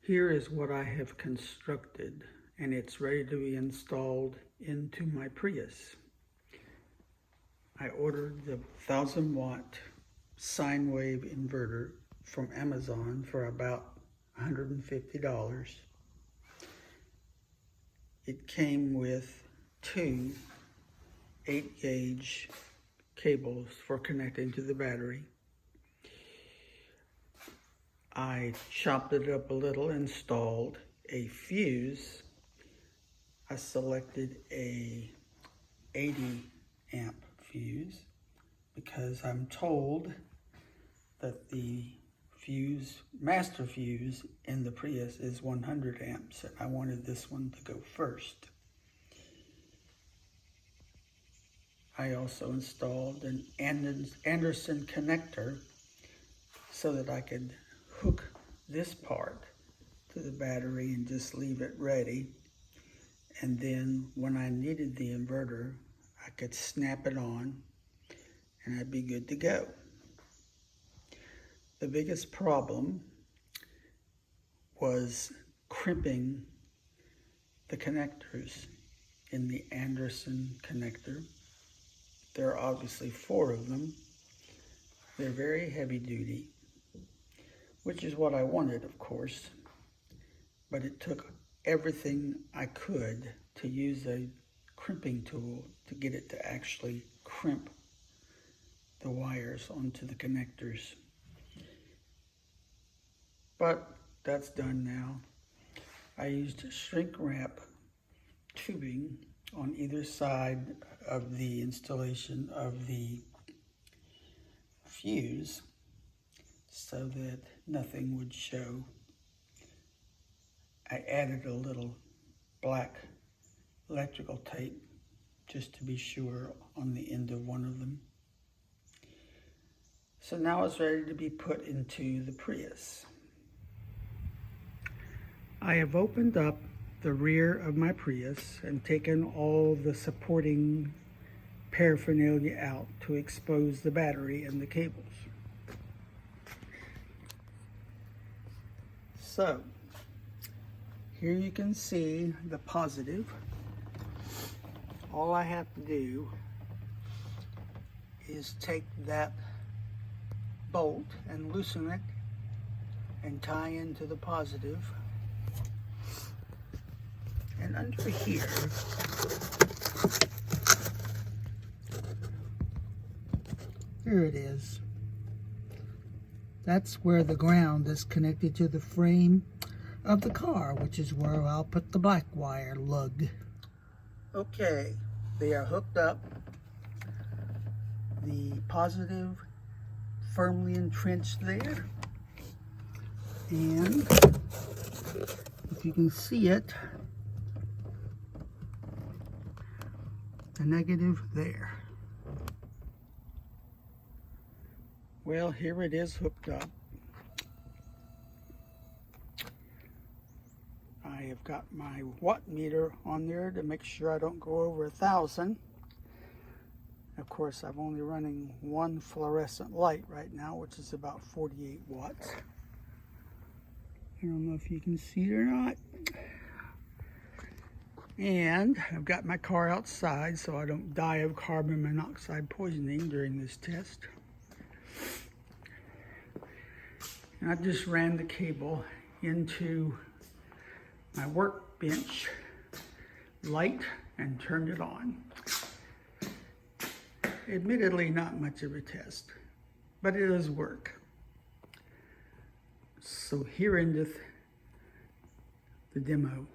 Here is what I have constructed, and it's ready to be installed into my Prius. I ordered the 1,000-watt sine wave inverter from Amazon for about $150. It came with two 8-gauge cables for connecting to the battery. I chopped it up a little, installed a fuse. I selected a 80 amp fuse because I'm told that the master fuse in the Prius is 100 amps, and I wanted this one to go first. I also installed an Anderson connector so that I could hook this part to the battery and just leave it ready. And then when I needed the inverter, I could snap it on and I'd be good to go. The biggest problem was crimping the connectors in the Anderson connector. There are obviously 4 of them. They're very heavy duty, which is what I wanted, of course, but it took everything I could to use a crimping tool to get it to actually crimp the wires onto the connectors. But that's done now. I used shrink wrap tubing on either side of the installation of the fuse so that nothing would show. I added a little black electrical tape just to be sure on the end of one of them. So now it's ready to be put into the Prius. I have opened up the rear of my Prius and taken all the supporting paraphernalia out to expose the battery and the cables. So, here you can see the positive. All I have to do is take that bolt and loosen it and tie into the positive. And under here, here it is. That's where the ground is connected to the frame of the car, which is where I'll put the black wire lug. Okay, they are hooked up. The positive firmly entrenched there. And if you can see it, the negative there. Well, here it is hooked up. I have got my watt meter on there to make sure I don't go over 1,000. Of course, I'm only running one fluorescent light right now, which is about 48 watts. I don't know if you can see it or not. And I've got my car outside so I don't die of carbon monoxide poisoning during this test. And I just ran the cable into my workbench light and turned it on. Admittedly, not much of a test, but it does work. So here endeth the demo.